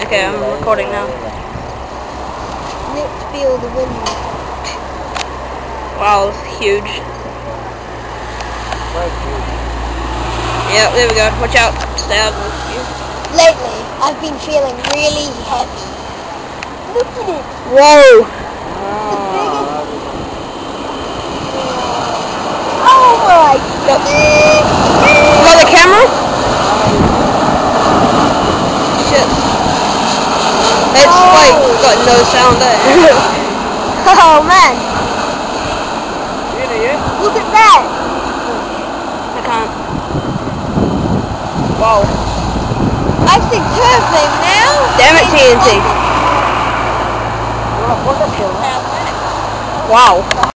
Okay, I'm recording now. Let's feel the wind. Wow, it's huge. Yeah, there we go. Watch out. Stay out of you. Lately, I've been feeling really heavy. Look at it. Whoa! The biggest. Oh my god. Got the camera? Shit. It's like got no sound there. Oh man. Look at that. I can't. Wow. I think curving now. Damn it, TNT. Wow.